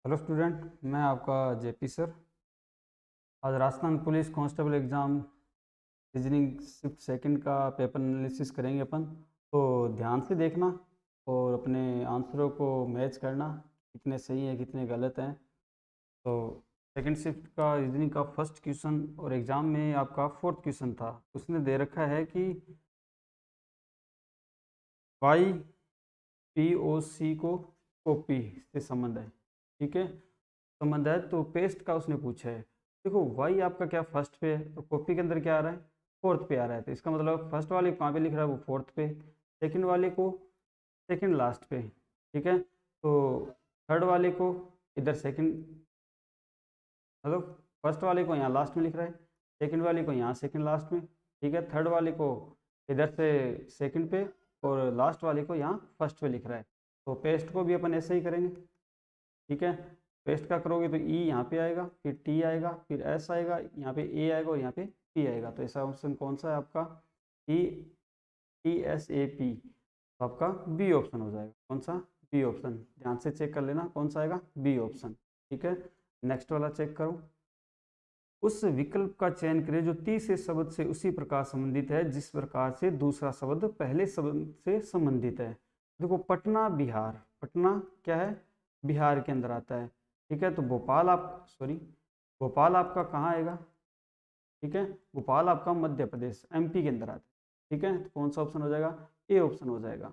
Hello student, मैं आपका JP sir. आज Rajasthan police constable exam reasoning shift second का पेपर एनालिसिस करेंगे अपन। तो ध्यान से देखना और अपने आंसरों को मैच करना, कितने सही हैं कितने गलत हैं। तो सेकंड शिफ्ट का रीजनिंग का फर्स्ट क्वेश्चन और एग्ज़ाम में आपका फोर्थ क्वेश्चन था। उसने दे रखा है कि वाई पी ओ सी को कॉपी से संबंध है। ठीक है, संबंध है तो पेस्ट का उसने पूछा है। देखो वाई आपका क्या फर्स्ट पे है और कॉपी के अंदर क्या आ रहा है, फोर्थ पे आ रहा है। तो इसका मतलब फर्स्ट वाले को कहाँ पे लिख रहा है, वो फोर्थ पे। सेकंड वाले को सेकंड लास्ट पे। ठीक है, तो थर्ड वाले को इधर सेकंड, मतलब फर्स्ट वाले को यहाँ लास्ट में लिख रहा है, सेकंड वाले को यहाँ सेकंड लास्ट में। ठीक है, थर्ड वाले को इधर से सेकंड पे और लास्ट वाले को यहाँ फर्स्ट पे लिख रहा है। तो पेस्ट को भी अपन ऐसे ही करेंगे। ठीक है, पेस्ट का करोगे तो ई यहाँ पे आएगा, फिर टी आएगा, फिर एस आएगा, यहाँ पे ए आएगा और यहाँ पे पी आएगा। तो ऐसा ऑप्शन कौन सा है आपका, E T S A P. तो आपका बी ऑप्शन हो जाएगा। कौन सा, बी ऑप्शन। ध्यान से चेक कर लेना कौन सा आएगा, बी ऑप्शन। ठीक है, नेक्स्ट वाला चेक करो। उस विकल्प का चयन करें जो तीसरे शब्द से उसी प्रकार संबंधित है जिस प्रकार से दूसरा शब्द पहले शब्द से संबंधित है। देखो पटना बिहार, पटना क्या है, बिहार के अंदर आता है। ठीक है, तो भोपाल भोपाल आपका कहाँ आएगा। ठीक है, भोपाल आपका मध्य प्रदेश एमपी के अंदर आता है। ठीक है, तो कौन सा ऑप्शन हो जाएगा, ए ऑप्शन हो जाएगा।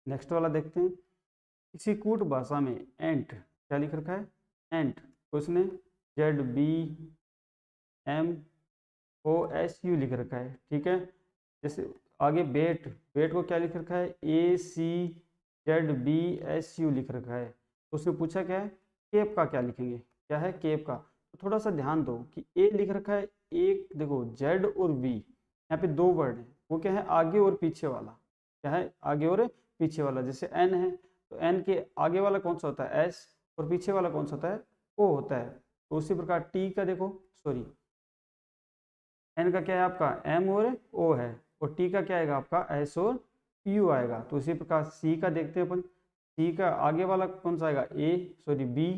नेक्स्ट वाला देखते हैं। किसी कूट भाषा में एंट क्या लिख रखा है, एंट तो उसने Z B M O S U लिख रखा है। ठीक है, जैसे आगे बेट, बेट को क्या लिख रखा है, ए सी जेड बी एस यू लिख रखा है। तो उसने पूछा क्या है, केप का क्या लिखेंगे, क्या है केप का। तो थोड़ा सा ध्यान दो कि ए लिख रखा है, एक देखो जेड और वी, यहाँ पे दो वर्ड है, वो क्या है आगे और पीछे वाला। क्या है, आगे और पीछे वाला। जैसे एन है तो एन के आगे वाला कौन सा होता है, एस, और पीछे वाला कौन सा होता है, ओ होता है। तो उसी प्रकार टी का देखो, सॉरी एन का क्या है आपका एम और ओ है, और टी का क्या आएगा आपका एस और यू आएगा। तो इसी प्रकार सी का देखते हैं अपन, सी का आगे वाला कौन सा आएगा, ए सॉरी बी।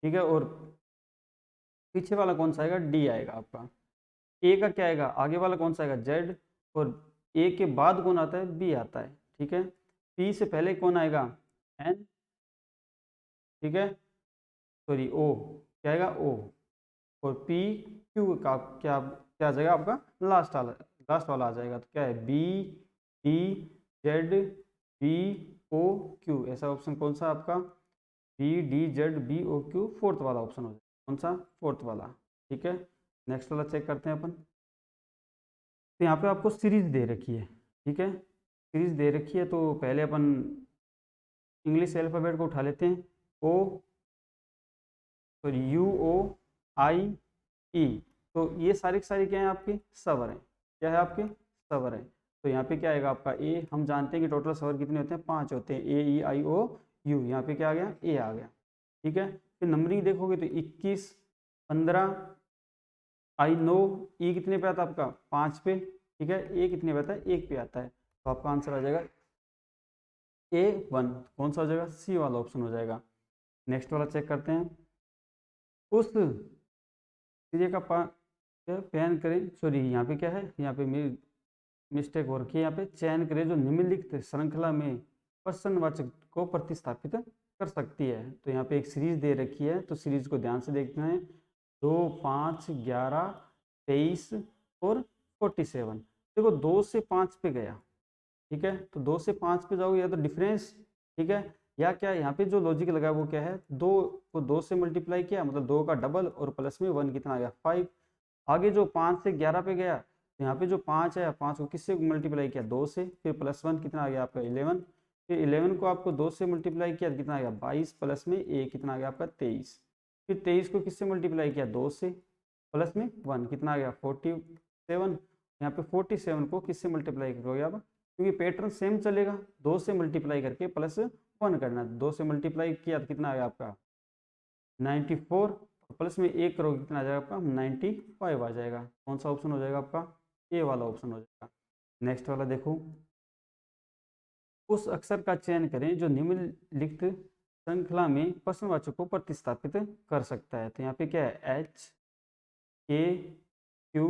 ठीक है, और पीछे वाला कौन सा आएगा, डी आएगा आपका। ए का क्या आएगा, आगे वाला कौन सा आएगा, जेड, और ए के बाद कौन आता है, बी आता है। ठीक है, पी से पहले कौन आएगा, एन। ठीक है, सॉरी ओ, क्या आएगा ओ, और पी क्यू का क्या क्या आ जाएगा आपका, लास्ट वाला आ जाएगा। तो क्या है, B D Z B O Q. ऐसा ऑप्शन कौन सा आपका, B D Z B O Q, fourth वाला ऑप्शन हो जाएगा। कौन सा, फोर्थ वाला। ठीक है, नेक्स्ट वाला चेक करते हैं अपन। तो यहाँ पे आपको सीरीज दे रखी है। ठीक है, सीरीज दे रखी है तो पहले अपन इंग्लिश अल्फ़ाबेट को उठा लेते हैं। ओ सॉरी यू ओ आई ई। तो ये सारी की सारी क्या है आपके, स्वर हैं। क्या है आपके, स्वर हैं। तो यहाँ पे क्या आएगा आपका ए। हम जानते हैं कि टोटल स्वर कितने होते हैं, 5 होते हैं, ए ई आई ओ यू। यहाँ पे क्या आ गया, ए आ गया। ठीक है, फिर नंबरिंग देखोगे तो 21 15 आई नो, ई कितने पे आता है आपका, 5 पे। ठीक है, ए कितने पे आता है, 1 पे आता है। तो आपका आंसर आ जाएगा ए 1। कौन सा हो जाएगा, सी वाला ऑप्शन हो जाएगा। नेक्स्ट वाला चेक करते हैं। उस चीज़ का चयन करें, सॉरी यहाँ पे क्या है, यहाँ पे मेरी मिस्टेक हो रखी है। यहाँ पे चयन करें जो निम्नलिखित श्रृंखला में प्रश्नवाचक को प्रतिस्थापित कर सकती है। तो यहाँ पे एक सीरीज दे रखी है, तो सीरीज को ध्यान से देखना है। 2 5 11 23 और 47। देखो 2 से 5 पे गया। ठीक है, तो 2 से 5 पे जाओगे या तो डिफरेंस। ठीक है, या क्या यहाँ पे जो लॉजिक लगा है वो क्या है, 2 को 2 से मल्टीप्लाई किया मतलब 2 का डबल, और प्लस में 1 कितना आ गया, 5। आगे जो 5 से 11 पे गया, तो यहाँ पे जो 5 है, 5 को किससे मल्टीप्लाई किया, 2 से, फिर प्लस 1 कितना आ गया आपका 11। फिर 11 को आपको 2 से मल्टीप्लाई किया तो कितना आ गया 22, प्लस में 1 कितना आ गया आपका 23। फिर 23 को किससे मल्टीप्लाई किया, 2 से, प्लस में 1 कितना आ गया 47। यहाँ पे 47 को किससे मल्टीप्लाई करोगे आप, क्योंकि पैटर्न सेम चलेगा, 2 से मल्टीप्लाई करके प्लस 1 करना है। 2 से मल्टीप्लाई किया तो कितना आ गया आपका 94, प्लस में 1 करोगे कितना आ जाएगा आपका 95 आ जाएगा। कौन सा ऑप्शन हो जाएगा आपका, ए वाला ऑप्शन हो जाएगा। नेक्स्ट वाला देखो। उस अक्षर का चयन करें जो निम्नलिखित श्रृंखला में प्रश्नवाचक को प्रतिस्थापित कर सकता है। तो यहाँ पे क्या है, एच के क्यू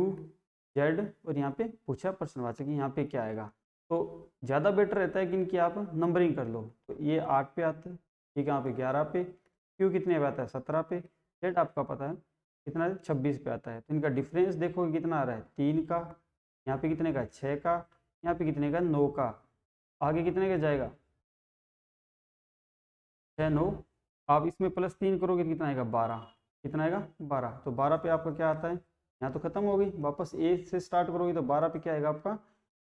जेड, और यहाँ पे पूछा प्रश्नवाचक, यहाँ पे क्या आएगा। तो ज़्यादा बेटर रहता है कि इनकी आप नंबरिंग कर लो। तो ये 8 पे आते हैं, ठीक है, यहाँ पे 11 पे, क्यू कितने पे आता है 17 पे, जेड आपका पता है कितना है 26 पे आता है। तो इनका डिफरेंस देखो कितना आ रहा है 3 का, यहाँ पे कितने का 6 का, यहाँ पे कितने का 9 का, आगे कितने का जाएगा 6 9, आप इसमें +3 करोगे तो कितना आएगा 12, कितना आएगा 12। तो 12 पे आपका क्या आता है, यहाँ तो खत्म हो गई, वापस ए से स्टार्ट करोगे तो 12 पे क्या आएगा आपका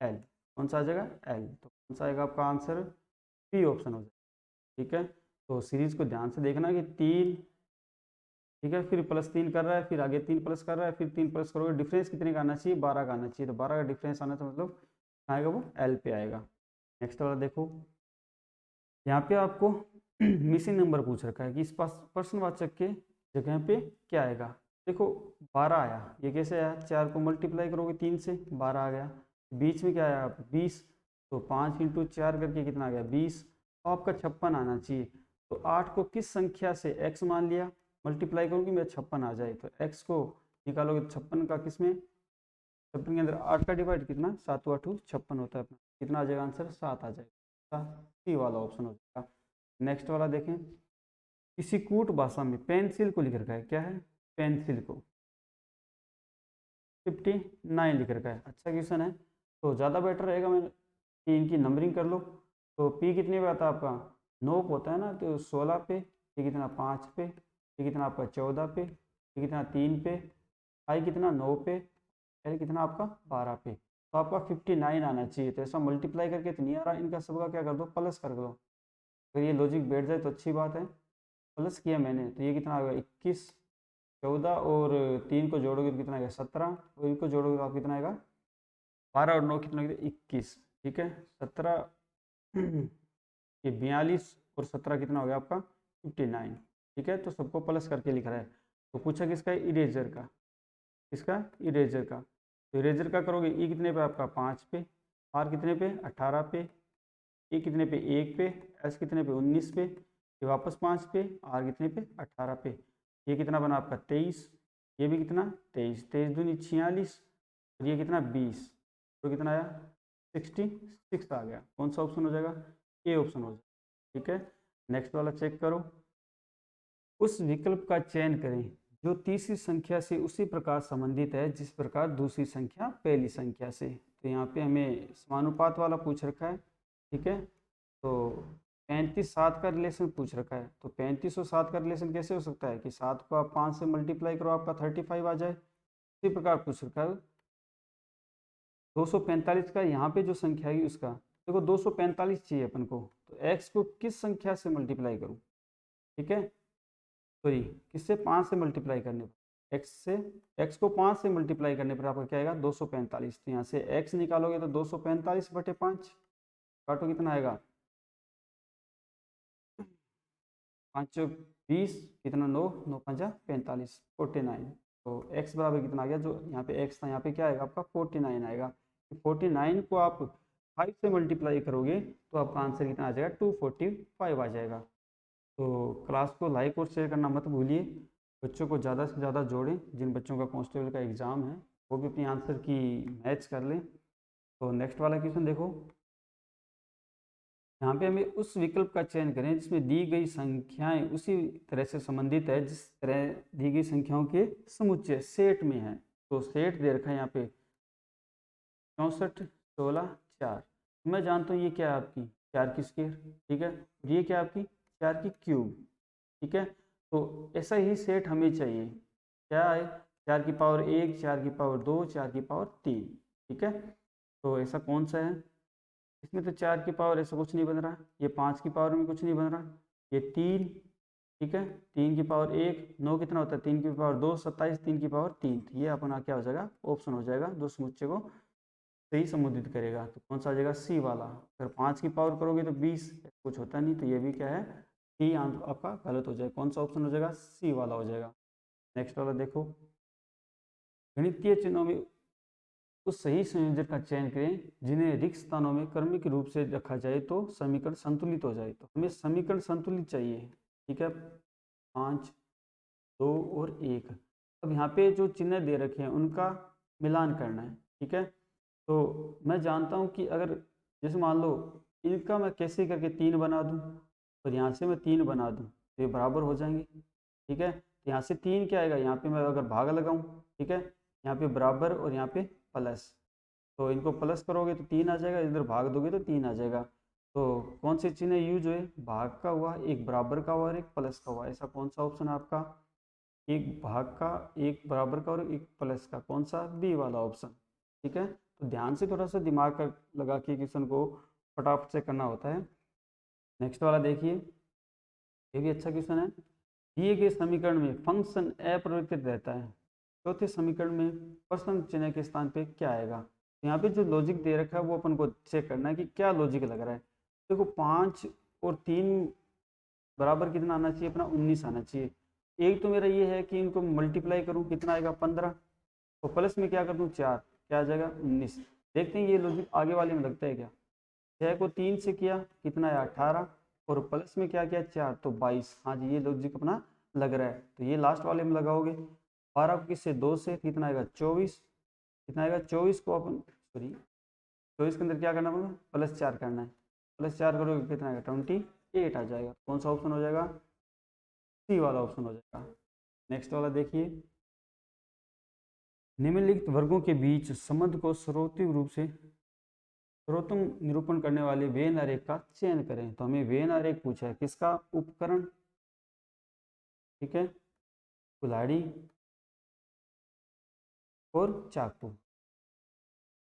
एल, कौन सा आ जाएगा एल। तो कौन सा आएगा आपका आंसर, बी ऑप्शन हो जाएगा। ठीक है, तो सीरीज को ध्यान से देखना कि 3, ठीक है, फिर +3 कर रहा है, फिर आगे 3 प्लस कर रहा है, फिर 3 प्लस करोगे, डिफरेंस कितने का आना चाहिए 12 का आना चाहिए। तो 12 का डिफरेंस आना तो मतलब आएगा वो एल पे आएगा। नेक्स्ट वाला देखो, यहाँ पे आपको मिसिंग नंबर पूछ रखा है कि इस पास प्रश्नवाचक के जगह पे क्या आएगा। देखो 12 आया, ये कैसे आया, 4 को मल्टीप्लाई करोगे 3 से 12 आ गया, बीच में क्या आया 20, तो 5 × 4 करके कितना आ गया 20, तो आपका 56 आना चाहिए। तो 8 को किस संख्या से x मान लिया, मल्टीप्लाई करूँगी मेरा 56 आ जाए, तो x को निकालोगे तो 56 का किस में, 56 के अंदर 8 का डिवाइड कितना 7 8 56 होता है अपना, कितना आ जाएगा आंसर 7 आ जाएगा, सी वाला ऑप्शन हो जाएगा। नेक्स्ट वाला देखें, किसी कूट भाषा में पेंसिल को लिख रखा है, क्या है पेंसिल को 59 लिख रखा है। अच्छा क्वेश्चन है, तो ज़्यादा बेटर रहेगा मैं कि इनकी नंबरिंग कर लो। तो पी कितने पे आता है आपका 9 पे होता है ना, तो 16 पे, ये कितना 5 पे, ये कितना आपका 14 पे, ये कितना 3 पे, आई कितना 9 पे, एल कितना आपका 12 पे। तो आपका 59 आना चाहिए। तो ऐसा मल्टीप्लाई करके तो नहीं आ रहा, इनका सबका क्या कर दो प्लस कर दो, अगर ये लॉजिक बैठ जाए तो अच्छी बात है। प्लस किया मैंने तो ये कितना आ गया 21, 14 और 3 को जोड़ोगे तो कितना आएगा 17, और इनको जोड़ोगे तो आप कितना आएगा 12 और 9 कितना 21, ठीक है 17 ये 42 और 17 कितना हो गया आपका 59, ठीक है। तो सबको प्लस करके लिख रहा है। तो पूछा किसका इरेजर का, किसका इरेजर का, तो इरेजर का करोगे ई कितने पे आपका 5 पे, आर कितने पे 18 पे, ए कितने पे 1 पे, एस कितने पे 19 पे, ये वापस 5 पे, आर कितने पे 18 पे, ये कितना बना आपका 23, ये भी कितना 23, 23 दूनी 46, और ये कितना 20, तो कितना आया 66 आ गया। कौन सा ऑप्शन हो जाएगा, ए ऑप्शन हो जाएगा। ठीक है, नेक्स्ट वाला चेक करो, उस विकल्प का चयन करें जो तीसरी संख्या से उसी प्रकार संबंधित है जिस प्रकार दूसरी संख्या पहली संख्या से। तो यहाँ पे हमें समानुपात वाला पूछ रखा है, ठीक है। तो 35 7 का रिलेशन पूछ रखा है, तो 35 और 7 का रिलेशन कैसे हो सकता है कि 7 को आप 5 से मल्टीप्लाई करो आपका 35 आ जाए। इसी प्रकार पूछ रखा है 245 का, यहाँ पे जो संख्या है उसका देखो 245 चाहिए अपन को, तो x को किस संख्या से मल्टीप्लाई करूँ, ठीक है, सॉरी किससे 5 से मल्टीप्लाई करने पर, x से, x को 5 से मल्टीप्लाई करने पर आपका क्या आएगा 245। तो यहाँ से x निकालोगे तो 245/5 काटो कितना आएगा 5 20, कितना 9 9 5 45 49। तो x बराबर कितना आ गया, जो यहाँ पे x था यहाँ पे क्या आएगा आपका 49 आएगा। 49 को आप 5 से मल्टीप्लाई करोगे तो आपका आंसर कितना आ जाएगा 245 आ जाएगा। तो क्लास को लाइक और शेयर करना मत भूलिए, बच्चों को ज़्यादा से ज़्यादा जोड़ें, जिन बच्चों का कांस्टेबल का एग्ज़ाम है वो भी अपनी आंसर की मैच कर लें। तो नेक्स्ट वाला क्वेश्चन देखो, यहाँ पे हमें उस विकल्प का चयन करें जिसमें दी गई संख्याएं उसी तरह से संबंधित है जिस तरह दी गई संख्याओं के समुच्चय सेट में है। तो सेट दे रखा है यहाँ पे 64 16 4, मैं जानता हूँ ये क्या है आपकी 4 की स्क्वायर, ठीक है, और ये क्या है आपकी 4 की क्यूब, ठीक है। तो ऐसा ही सेट हमें चाहिए, क्या है 4 की पावर 1 4 की पावर 2 4 की पावर 3, ठीक है। तो ऐसा कौन सा है, इसमें तो 4 की पावर ऐसा कुछ नहीं बन रहा, ये 5 की पावर में कुछ नहीं बन रहा, ये 3, ठीक है, 3 की पावर 1 9 कितना होता है 3 की पावर 2 27, 3 की पावर 3, तो ये अपना क्या हो जाएगा ऑप्शन हो जाएगा, दो समुच्चय को सही संबोधित करेगा। तो कौन सा आ जाएगा सी वाला। अगर 5 की पावर करोगे तो 20, कुछ होता नहीं, तो ये भी क्या है सी आपका गलत हो जाएगा। कौन सा ऑप्शन हो जाएगा सी वाला हो जाएगा। नेक्स्ट वाला देखो, गणितीय चिन्हों में उस सही संयोजक का चयन करें जिन्हें रिक्त स्थानों में क्रमिक रूप से रखा जाए तो समीकरण संतुलित हो जाए। तो हमें समीकरण संतुलित चाहिए, ठीक है, 5, 2 और 1। अब यहाँ पे जो चिन्ह दे रखे हैं उनका मिलान करना है, ठीक है। तो मैं जानता हूँ कि अगर जैसे मान लो इनका मैं कैसे करके 3 बना दूँ और यहाँ से मैं 3 बना दूँ तो ये बराबर हो जाएंगे, ठीक है। तो यहाँ से 3 क्या आएगा, यहाँ पे मैं अगर भाग लगाऊँ, ठीक है, यहाँ पे बराबर और यहाँ पे प्लस, तो इनको प्लस करोगे तो 3 आ जाएगा, इधर भाग दोगे तो 3 आ जाएगा। तो कौन से चिन्ह यूज हुए, भाग का हुआ, एक बराबर का हुआ और एक प्लस का हुआ। ऐसा कौन सा ऑप्शन है आपका, एक भाग का, एक बराबर का और एक प्लस का, कौन सा, बी वाला ऑप्शन, ठीक है। तो ध्यान से थोड़ा सा दिमाग का लगा के क्वेश्चन को फटाफट से करना होता है। नेक्स्ट वाला देखिए, ये भी अच्छा क्वेश्चन है। दिए गए समीकरण में फंक्शन अपरिवर्तित रहता है, चौथे समीकरण में प्रश्न चिन्ह के स्थान पे क्या आएगा। यहाँ पे जो लॉजिक दे रखा है वो अपन को चेक करना है कि क्या लॉजिक लग रहा है। देखो 5 और 3 बराबर कितना आना चाहिए अपना, 19 आना चाहिए। एक तो मेरा ये है कि इनको मल्टीप्लाई करूँ, कितना आएगा 15, तो प्लस में क्या कर दूँ 4, क्या आ जाएगा 19। देखते हैं ये लॉजिक आगे वाले में लगता है क्या। 6 को 3 से किया कितना है 18 और प्लस में क्या किया 4 तो 22। हाँ जी, ये लॉजिक अपना लग रहा है, तो ये लास्ट वाले में लगाओगे। 12 को किससे 2 से कितना आएगा 24, कितना आएगा 24 को अपन सॉरी 24 के अंदर क्या करना पड़ेगा, +4 करना है। +4 करोगे कितना आएगा 28 आ जाएगा। कौन सा ऑप्शन हो जाएगा, सी वाला ऑप्शन हो जाएगा। नेक्स्ट वाला देखिए, निम्नलिखित वर्गों के बीच संबंध को सर्वोत्तम रूप से सर्वोत्तम निरूपण करने वाले वेन आरेख का चयन करें। तो हमें वेन आरेख पूछा है, किसका, उपकरण, ठीक है, कुल्हाड़ी और चाकू,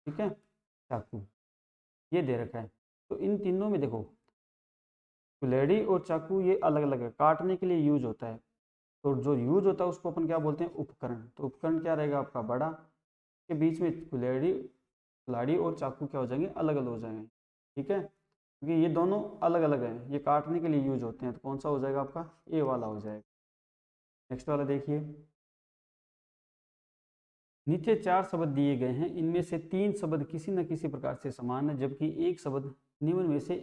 ठीक है, चाकू ये दे रखा है। तो इन तीनों में देखो कुल्हाड़ी और चाकू ये अलग अलग है, काटने के लिए यूज होता है। तो जो यूज होता है उसको अपन क्या बोलते हैं, उपकरण। तो उपकरण क्या रहेगा आपका बड़ा, के बीच में कुल्हाड़ी कुल्हाड़ी और चाकू क्या हो जाएंगे, अलग अलग हो जाएंगे, ठीक है, क्योंकि ये दोनों अलग अलग हैं, ये काटने के लिए यूज होते हैं। तो कौन सा हो जाएगा आपका, ए वाला हो जाएगा। नेक्स्ट वाला देखिए, नीचे 4 शब्द दिए गए हैं, इनमें से 3 शब्द किसी न किसी प्रकार से समान है जबकि एक शब्द निम्न में से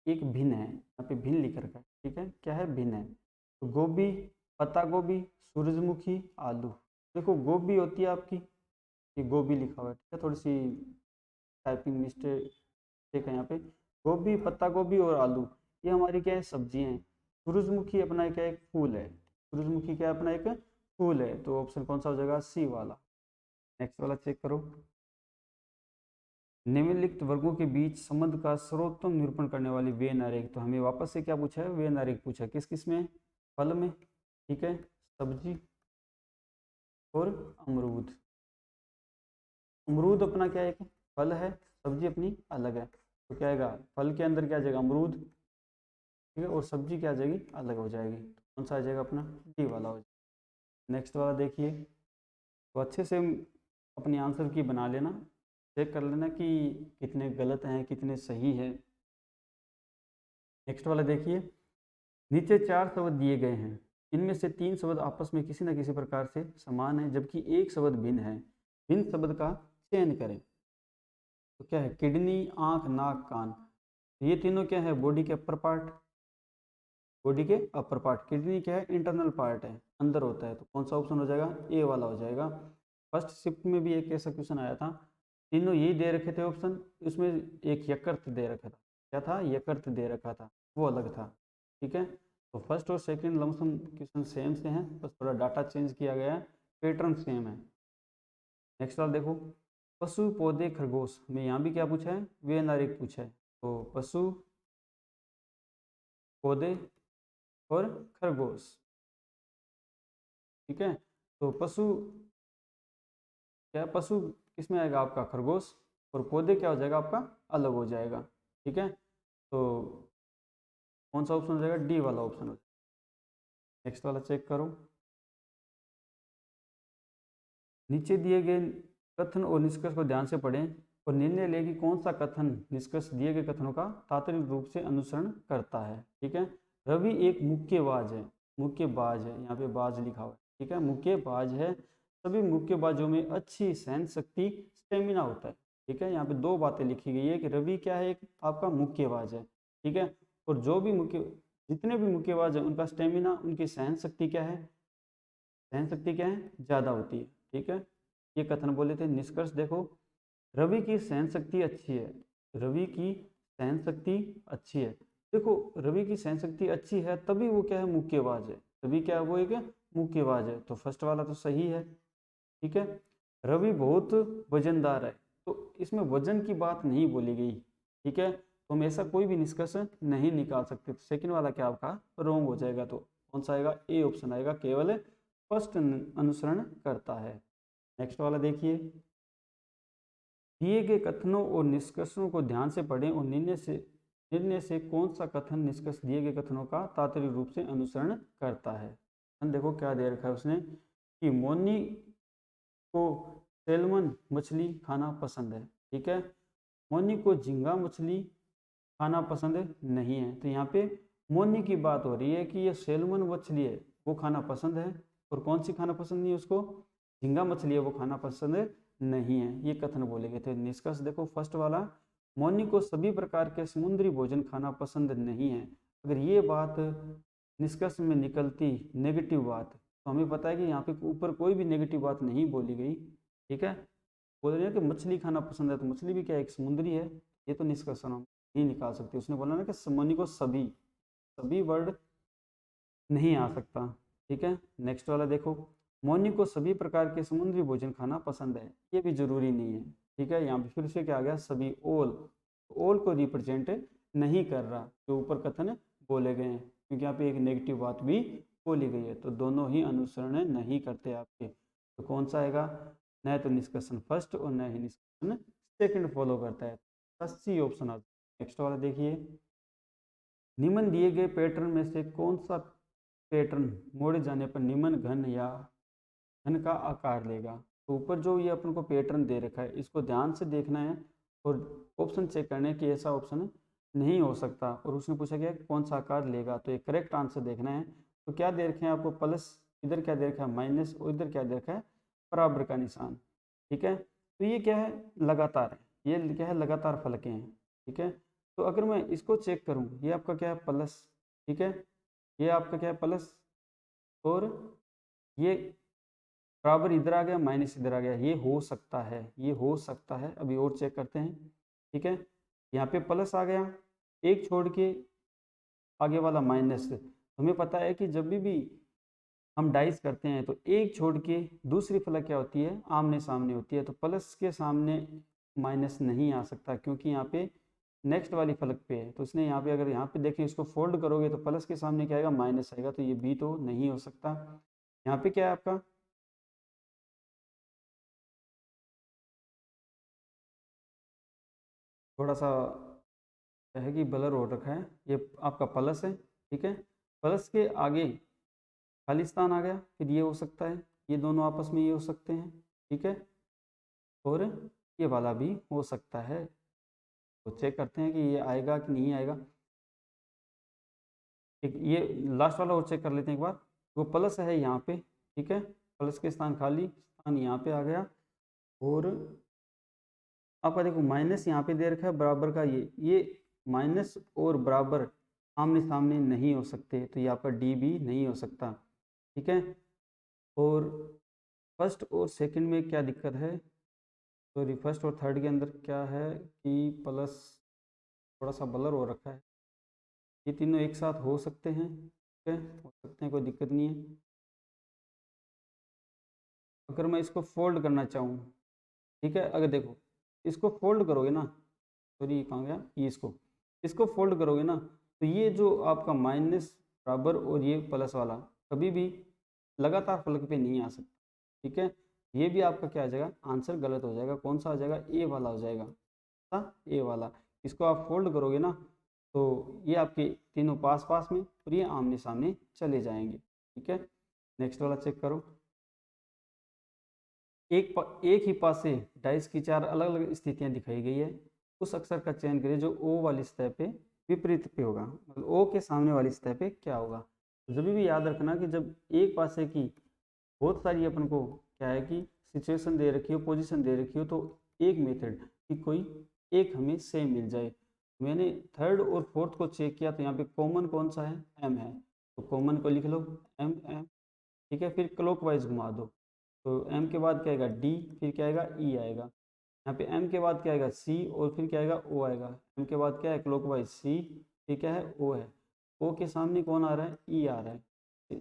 एक भिन्न है। यहाँ पे भिन्न लिख रखा है, ठीक है, क्या है, भिन्न है। तो गोभी, पत्ता गोभी, सूरजमुखी, आलू। देखो गोभी होती है आपकी, ये गोभी लिखा हुआ है, ठीक है, थोड़ी सी टाइपिंग मिस्टेक है यहाँ पे। गोभी, पत्ता गोभी और आलू ये हमारी क्या है, सब्जियां हैं। सूरजमुखी अपना क्या एक फूल है, सूरजमुखी क्या अपना एक फूल है। तो ऑप्शन कौन सा हो जाएगा, सी वाला। नेक्स्ट वाला चेक करो, निम्नलिखित वर्गों के बीच संबंध का सर्वोत्तम निरूपण करने वाली वेन आरेख। तो हमें वापस से क्या पूछा है, वेन आरेख पूछा है, किस किस में, फल में, ठीक है, सब्जी और अमरूद। अमरूद अपना क्या है, एक फल है, सब्जी अपनी अलग है। तो क्या आएगा, फल के अंदर क्या आ जाएगा अमरूद, ठीक है, और सब्जी क्या आ जाएगी, अलग हो जाएगी। तो कौन सा आ जाएगा अपना, डी वाला हो जाएगा। नेक्स्ट वाला देखिए, तो अच्छे से अपनी आंसर की बना लेना, चेक कर लेना कि कितने गलत हैं कितने सही है। नेक्स्ट वाला देखिए, नीचे 4 शब्द दिए गए हैं, इनमें से 3 शब्द आपस में किसी न किसी प्रकार से समान है जबकि एक शब्द भिन्न है। भिन्न शब्द का चयन करें। तो क्या है, किडनी, आंख, नाक, कान। ये तीनों क्या है, बॉडी के अपर पार्ट, बॉडी के अपर पार्ट। किडनी क्या है, इंटरनल पार्ट है, अंदर होता है। तो कौन सा ऑप्शन हो जाएगा, ए वाला हो जाएगा। फर्स्ट शिफ्ट में भी एक ऐसा क्वेश्चन आया था, तीनों यही दे रखे थे ऑप्शन, उसमें एक यकृत दे रखा था, क्या था, यकृत दे रखा था, वो अलग था, ठीक है। तो फर्स्ट और सेकंड लमसम क्वेश्चन सेम से हैं, बस थोड़ा डाटा चेंज किया गया है, पैटर्न सेम है। नेक्स्ट वाला देखो, पशु, पौधे, खरगोश में यहाँ भी क्या पूछा है, वे नारिक पूछा है। तो पशु, पौधे और खरगोश, ठीक है। तो पशु क्या, पशु किसमें आएगा आपका, खरगोश, और पौधे क्या हो जाएगा आपका, अलग हो जाएगा, ठीक है। तो कौन सा ऑप्शन हो जाएगा, डी वाला ऑप्शन हो जाएगा। नेक्स्ट वाला चेक करो, नीचे दिए गए कथन और निष्कर्ष को ध्यान से पढ़ें और निर्णय लें कि कौन सा कथन निष्कर्ष दिए गए कथनों का तात्पर्य रूप से अनुसरण करता है, ठीक है। रवि एक मुक्केबाज है, मुक्केबाज है, यहाँ पे बाज लिखा हुआ है, ठीक है, मुक्केबाज है। सभी मुक्केबाजों में अच्छी सहन शक्ति स्टेमिना होता है। ठीक है, यहाँ पे दो बातें लिखी गई है कि रवि क्या है, एक आपका मुक्केबाज है। ठीक है, और जो भी जितने भी मुक्केबाज हैं उनका स्टेमिना, उनकी सहन शक्ति क्या है, सहन शक्ति क्या है, ज़्यादा होती है। ठीक है, ये कथन बोले थे। निष्कर्ष देखो, रवि की सहन शक्ति अच्छी है, रवि की सहन शक्ति अच्छी है। देखो, रवि की सहन शक्ति अच्छी है तभी वो क्या है, मुक्केबाज है। रवि क्या है, वो एक मुक्केबाज है, तो फर्स्ट वाला तो सही है। ठीक है, रवि बहुत वजनदार है, तो इसमें वजन की बात नहीं बोली गई। ठीक है, तो हम ऐसा कोई भी निष्कर्ष नहीं निकाल सकते। तो सेकंड वाला क्या आपका रॉन्ग हो जाएगा। तो कौन सा आएगा, ए ऑप्शन आएगा, केवल फर्स्ट अनुसरण करता है। नेक्स्ट वाला देखिए, दिए गए कथनों और निष्कर्षों को ध्यान से पढ़ें और निर्णय से कौन सा कथन निष्कर्ष दिए गए कथनों का तात्पर्य रूप से अनुसरण करता है। देखो क्या दे रखा है उसने कि मोनी को सैल्मन मछली खाना पसंद है। ठीक है, मोनी को झींगा मछली खाना पसंद नहीं है। तो यहाँ पे मोनी की बात हो रही है कि ये सैल्मन मछली है वो खाना पसंद है, और कौन सी खाना पसंद नहीं है उसको, झींगा मछली है वो खाना पसंद नहीं है। ये कथन बोले गए थे। निष्कर्ष देखो, फर्स्ट वाला, मोनी को सभी प्रकार के समुद्री भोजन खाना पसंद नहीं है। अगर ये बात निष्कर्ष में निकलती नेगेटिव बात, तो हमें पता है कि यहाँ पे ऊपर कोई भी नेगेटिव बात नहीं बोली गई। ठीक है, बोल रहे हैं कि मछली खाना पसंद है, तो मछली भी क्या एक समुद्री है, ये तो निष्कर्ष हम नहीं निकाल सकते। उसने बोला ना कि मोनी को सभी वर्ड नहीं आ सकता। ठीक है, नेक्स्ट वाला देखो, मोनी को सभी प्रकार के समुद्री भोजन खाना पसंद है, ये भी जरूरी नहीं है। ठीक है, यहाँ पे फिर से क्या आ गया, सभी, ओल को रिप्रेजेंट नहीं कर रहा जो ऊपर कथन बोले गए हैं, क्योंकि यहाँ पे एक नेगेटिव बात भी बोली गई है। तो दोनों ही अनुसरण नहीं करते आपके। तो कौन सा आएगा, न तो निष्कर्षण फर्स्ट और न ही निष्कर्षण सेकंड फॉलो करता है। 80 ऑप्शन आ। नेक्स्ट वाला देखिए, निम्न दिए गए पैटर्न में से कौन सा पैटर्न मोड़े जाने पर निम्न घन या घन का आकार लेगा। तो ऊपर जो ये अपन को पैटर्न दे रखा है इसको ध्यान से देखना है और ऑप्शन चेक करना है कि ऐसा ऑप्शन नहीं हो सकता। और उसने पूछा गया कौन सा आकार लेगा, तो एक करेक्ट आंसर देखना है। तो क्या दे रखे हैं आपको, प्लस, इधर क्या दे रखा है माइनस, और इधर क्या दे रखा है बराबर का निशान। ठीक है, तो ये क्या है, लगातार है, ये क्या है, लगातार फलके हैं। ठीक है, तो अगर मैं इसको चेक करूं, ये आपका क्या है प्लस, ठीक है, ये आपका क्या है प्लस, और ये बराबर इधर आ गया, माइनस इधर आ गया, ये हो सकता है, ये हो सकता है। अभी और चेक करते हैं। ठीक है, यहाँ पे प्लस आ गया, एक छोड़ के आगे वाला माइनस। हमें पता है कि जब भी हम डाइस करते हैं तो एक छोड़ के दूसरी फलक क्या होती है, आमने सामने होती है। तो प्लस के सामने माइनस नहीं आ सकता, क्योंकि यहाँ पे नेक्स्ट वाली फलक पे है। तो इसने यहाँ पे, अगर यहाँ पे देखें इसको फोल्ड करोगे तो प्लस के सामने क्या आएगा, माइनस आएगा। तो ये भी तो नहीं हो सकता। यहाँ पे क्या है आपका, थोड़ा सा है कि ब्लर हो रखा है, ये आपका प्लस है। ठीक है, प्लस के आगे खालिस्तान आ गया, फिर ये हो सकता है, ये दोनों आपस में ये हो सकते हैं। ठीक है, और ये वाला भी हो सकता है। तो चेक करते हैं कि ये आएगा कि नहीं आएगा। एक ये लास्ट वाला और चेक कर लेते हैं एक बार। वो प्लस है यहाँ पे, ठीक है, प्लस के स्थान खाली, स्थान यहाँ पे आ गया। और आपका देखो माइनस यहाँ पे दे रखा है बराबर का, ये माइनस और बराबर आमने सामने नहीं हो सकते, तो यहाँ पर डी भी नहीं हो सकता। ठीक है, और फर्स्ट और सेकंड में क्या दिक्कत है, सॉरी फर्स्ट और थर्ड के अंदर क्या है कि प्लस थोड़ा सा ब्लर हो रखा है। ये तीनों एक साथ हो सकते हैं, ठीक है, हो सकते हैं, कोई दिक्कत नहीं है। अगर मैं इसको फोल्ड करना चाहूँ, ठीक है, अगर देखो इसको फोल्ड करोगे ना, सॉरी ये कहाँ गया, ये इसको फोल्ड करोगे ना, तो ये जो आपका माइनस बराबर और ये प्लस वाला कभी भी लगातार फलक पे नहीं आ सकता। ठीक है, ये भी आपका क्या आ जाएगा, आंसर गलत हो जाएगा। कौन सा आ जाएगा, ए वाला हो जाएगा, ए वाला। इसको आप फोल्ड करोगे ना तो ये आपके तीनों पास पास में और ये आमने सामने चले जाएंगे। ठीक है, नेक्स्ट वाला चेक करो। एक ही पास से डाइस की 4 अलग अलग स्थितियां दिखाई गई है। उस अक्षर का चयन करें जो ओ वाली सतह पे विपरीत पे होगा, मतलब ओ के सामने वाली सतह पे क्या होगा। तो जब भी याद रखना कि जब एक पासे की बहुत सारी अपन को क्या है कि सिचुएशन दे रखी हो, पोजीशन दे रखी हो, तो एक मेथड कि कोई एक हमें सेम मिल जाए। मैंने थर्ड और फोर्थ को चेक किया तो यहाँ पे कॉमन कौन सा है, एम है, तो कॉमन को लिख लो एम एम, ठीक है। फिर क्लॉकवाइज घुमा दो, तो एम के बाद क्या आएगा डी, फिर क्या आएगा ई आएगा। यहाँ पे एम के बाद क्या आएगा सी, और फिर क्या आएगा ओ आएगा। एम के बाद क्या है क्लॉकवाइज सी, फिर क्या है ओ है। ओ के सामने कौन आ रहा है, ई आ रहा है।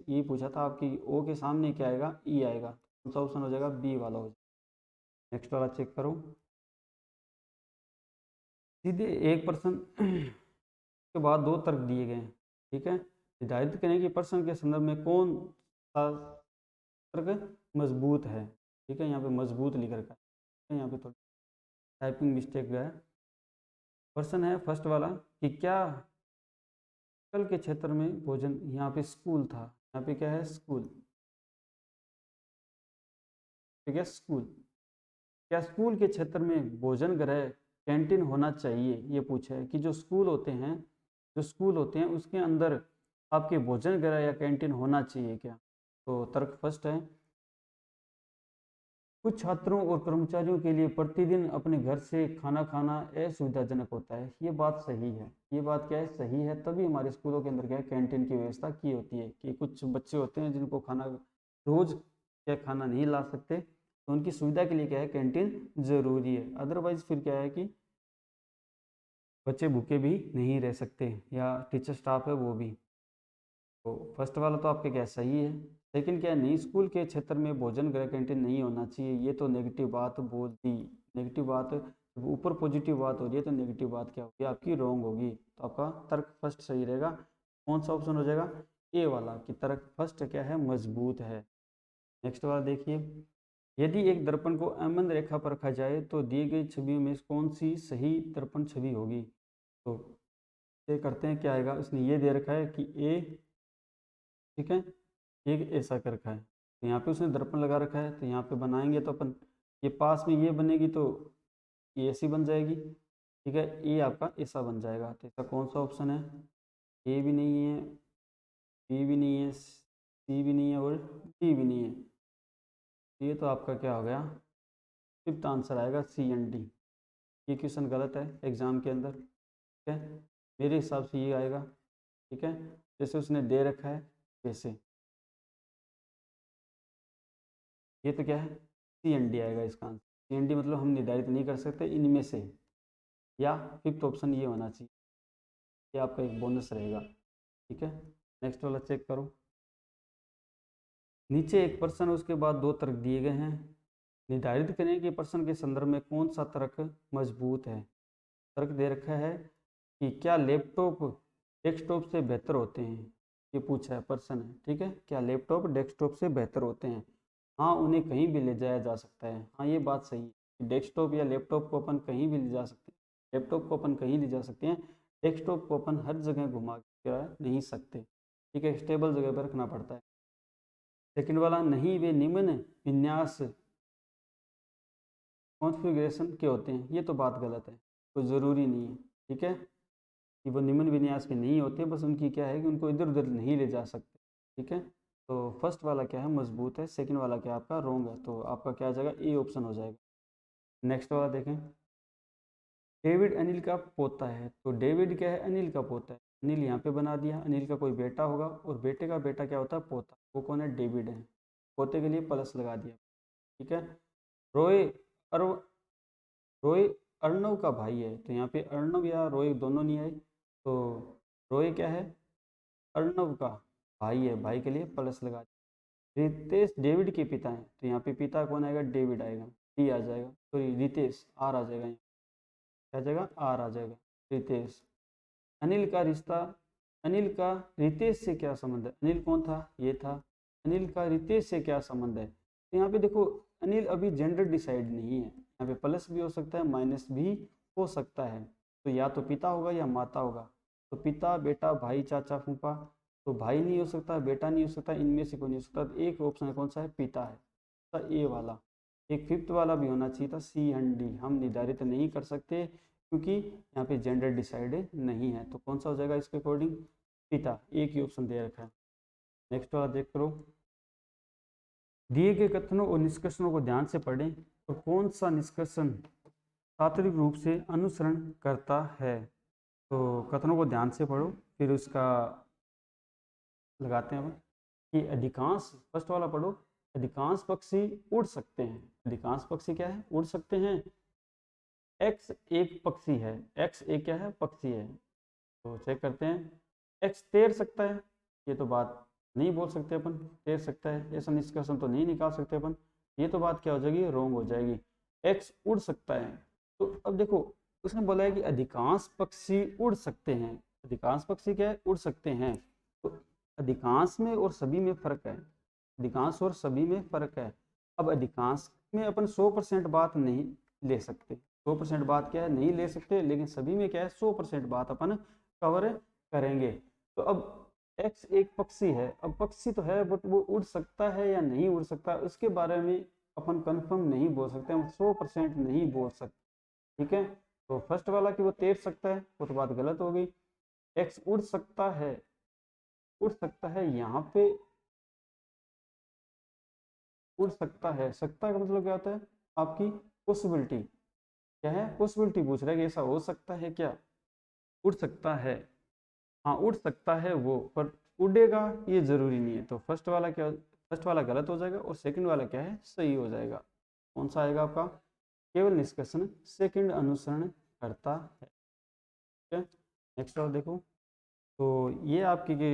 ये पूछा था आपकी ओ के सामने क्या आएगा, ई आएगा। कौन सा ऑप्शन हो जाएगा, बी वाला हो जाएगा। नेक्स्ट वाला चेक करो। सीधे एक पर्सन के बाद दो तर्क दिए गए हैं, ठीक है। निर्धारित करें कि पर्सन के संदर्भ में कौन सा तर्क मजबूत है, ठीक है। यहाँ पे मजबूत लिख रखा है, यहाँ पे थोड़ी टाइपिंग मिस्टेक है। पर्सन है फर्स्ट वाला कि क्या कल के क्षेत्र में भोजन, यहाँ पे स्कूल था, यहाँ पे क्या है स्कूल, ठीक है स्कूल। क्या स्कूल के क्षेत्र में भोजन गृह कैंटीन होना चाहिए, ये पूछा है कि जो स्कूल होते हैं, जो स्कूल होते हैं उसके अंदर आपके भोजन गृह या कैंटीन होना चाहिए क्या। तो तर्क फर्स्ट है, कुछ छात्रों और कर्मचारियों के लिए प्रतिदिन अपने घर से खाना खाना असुविधाजनक होता है। ये बात सही है, ये बात क्या है सही है, तभी हमारे स्कूलों के अंदर क्या है कैंटीन की व्यवस्था की होती है कि कुछ बच्चे होते हैं जिनको खाना रोज क्या खाना नहीं ला सकते, तो उनकी सुविधा के लिए क्या है कैंटीन जरूरी है। अदरवाइज फिर क्या है कि बच्चे भूखे भी नहीं रह सकते, या टीचर स्टाफ है वो भी। तो फर्स्ट वाला तो आपके क्या सही है। लेकिन क्या नहीं, स्कूल के क्षेत्र में भोजन गृह कैंटीन नहीं होना चाहिए, ये तो नेगेटिव बात बोल दी। नेगेटिव बात, ऊपर पॉजिटिव बात हो रही है तो नेगेटिव बात क्या होगी आपकी, रॉन्ग होगी। तो आपका तर्क फर्स्ट सही रहेगा। कौन सा ऑप्शन हो जाएगा, ए वाला, कि तर्क फर्स्ट क्या है मजबूत है। नेक्स्ट वाला देखिए, यदि एक दर्पण को अमंद रेखा पर रखा जाए तो दी गई छवियों में कौन सी सही दर्पण छवि होगी। तो ये करते हैं, क्या आएगा, उसने ये दे रखा है कि ए, ठीक है, एक ऐसा कर रखा है, तो यहाँ पे उसने दर्पण लगा रखा है, तो यहाँ पे बनाएंगे तो अपन ये पास में ये बनेगी तो ये ऐसी बन जाएगी, ठीक है। ये आपका ऐसा बन जाएगा, तो इसका कौन सा ऑप्शन है, ए भी नहीं है, बी भी नहीं है, सी भी नहीं है, और डी भी नहीं है। ये तो आपका क्या हो गया, फिफ्थ आंसर आएगा सी एंड डी। ये क्वेश्चन गलत है एग्जाम के अंदर, ठीक है। मेरे हिसाब से ये आएगा, ठीक है, जैसे उसने दे रखा है वैसे। ये तो क्या है, सी एन डी आएगा इसका आंसर। सी एन डी मतलब हम निर्धारित नहीं कर सकते इनमें से, या फिफ्थ ऑप्शन ये होना चाहिए, ये आपका एक बोनस रहेगा, ठीक है। नेक्स्ट वाला चेक करो। नीचे एक पर्सन उसके बाद दो तर्क दिए गए हैं, निर्धारित करें कि पर्सन के संदर्भ में कौन सा तर्क मजबूत है। तर्क दे रखा है कि क्या लैपटॉप डेस्कटॉप से बेहतर होते हैं, ये पूछा है पर्सन है, ठीक है। क्या लैपटॉप डेस्कटॉप से बेहतर होते हैं, हाँ उन्हें कहीं भी ले जाया जा सकता है, हाँ ये बात सही है। डेस्कटॉप या लैपटॉप को अपन कहीं भी ले जा सकते हैं, लैपटॉप को अपन कहीं ले जा सकते हैं, डेस्कटॉप को अपन हर जगह घुमा कर नहीं सकते, ठीक है, स्टेबल जगह पर रखना पड़ता है। सेकंड वाला, नहीं वे निम्न विन्यास कॉन्फ़िगरेशन के होते हैं, ये तो बात गलत है, कोई ज़रूरी नहीं है, ठीक है, कि वो निम्न विन्यास के नहीं होते, बस उनकी क्या है कि उनको इधर उधर नहीं ले जा सकते, ठीक है। तो फर्स्ट वाला क्या है मजबूत है, सेकंड वाला क्या आपका रॉन्ग है, तो आपका क्या आ जाएगा, ए ऑप्शन हो जाएगा। नेक्स्ट वाला देखें, डेविड अनिल का पोता है, तो डेविड क्या है अनिल का पोता है, अनिल यहाँ पे बना दिया, अनिल का कोई बेटा होगा, और बेटे का बेटा क्या होता है पोता, वो कौन है डेविड है, पोते के लिए प्लस लगा दिया, ठीक है। रोय अर रोय अर्णव का भाई है, तो यहाँ पे अर्णव या रोय दोनों नहीं आए, तो रोय क्या है अर्णव का भाई है, भाई के लिए प्लस लगा दिया। रितेश डेविड के पिता हैं, तो यहाँ पे पिता कौन आएगा, डेविड आएगा, डी आ जाएगा, सॉरी रितेश, आर आ जाएगा, क्या आ जाएगा, आर आ जाएगा, रितेश। अनिल का रिश्ता, अनिल का रितेश से क्या संबंध है, अनिल कौन था, ये था, अनिल का रितेश से क्या संबंध है, तो यहाँ पे देखो अनिल अभी जेंडर डिसाइड नहीं है, यहाँ पे प्लस भी हो सकता है माइनस भी हो सकता है, तो या तो पिता होगा या माता होगा, तो पिता बेटा भाई चाचा फूफा, तो भाई नहीं हो सकता बेटा नहीं हो सकता, इनमें से कोई नहीं हो सकता, तो एक ऑप्शन है कौन सा है, पिता है, तो ए वाला। एक फिफ्थ वाला भी होना चाहिए था, सी एंड डी हम निर्धारित नहीं कर सकते क्योंकि यहाँ पे जेंडर डिसाइड नहीं है, तो कौन सा हो जाएगा इसके अकॉर्डिंग, पिता, एक ही ऑप्शन दे रखा है। नेक्स्ट वाला देख करो, दिए गए कथनों और निष्कर्षणों को ध्यान से पढ़ें और कौन सा निष्कर्षण सात्विक रूप से अनुसरण करता है। तो कथनों को ध्यान से पढ़ो, फिर उसका लगाते हैं अपन कि अधिकांश, फर्स्ट वाला पढ़ो, अधिकांश पक्षी उड़ सकते हैं। अधिकांश पक्षी क्या है? उड़ सकते हैं। एक्स एक पक्षी है, एक्स एक क्या है? पक्षी है। तो चेक करते हैं, एक्स तैर सकता है, ये तो बात नहीं बोल सकते अपन, तैर सकता है ऐसा निष्कर्षण तो नहीं निकाल सकते अपन, ये तो बात क्या हो जाएगी? रोंग हो जाएगी। एक्स उड़ सकता है, तो अब देखो उसने बोला है कि अधिकांश पक्षी उड़ सकते हैं। अधिकांश पक्षी क्या है? उड़ सकते हैं। तो अधिकांश में और सभी में फर्क है, अधिकांश और सभी में फर्क है। अब अधिकांश में अपन 100% बात नहीं ले सकते, 100% बात क्या है? नहीं ले सकते, लेकिन सभी में क्या है? 100% बात अपन कवर करेंगे। तो अब एक्स एक पक्षी है, अब पक्षी तो है बट वो उड़ सकता है या नहीं उड़ सकता, उसके बारे में अपन कंफर्म नहीं बोल सकते, हम 100% नहीं बोल सकते। ठीक है, तो फर्स्ट वाला कि वो तैर सकता है, वो तो बात गलत हो गई। एक्स उड़ सकता है, उड़ सकता है यहाँ पे, उड़ सकता है, सकता का मतलब क्या होता है? आपकी पॉसिबिलिटी, क्या है? पॉसिबिलिटी पूछ रहा है कि ऐसा हो सकता है क्या? उड़ सकता है, हाँ उड़ सकता है वो, पर उड़ेगा ये जरूरी नहीं है। तो फर्स्ट वाला क्या, फर्स्ट वाला गलत हो जाएगा और सेकंड वाला क्या है? सही हो जाएगा। कौन सा आएगा आपका? केवल निष्कर्षण सेकंड अनुसरण करता है। ठीक है, नेक्स्ट वाला देखो। तो ये आपके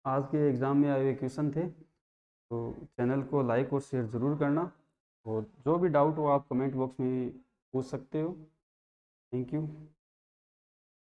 आज के एग्जाम में आए हुए क्वेश्चन थे। तो चैनल को लाइक और शेयर ज़रूर करना, और जो भी डाउट हो आप कमेंट बॉक्स में पूछ सकते हो। Thank you.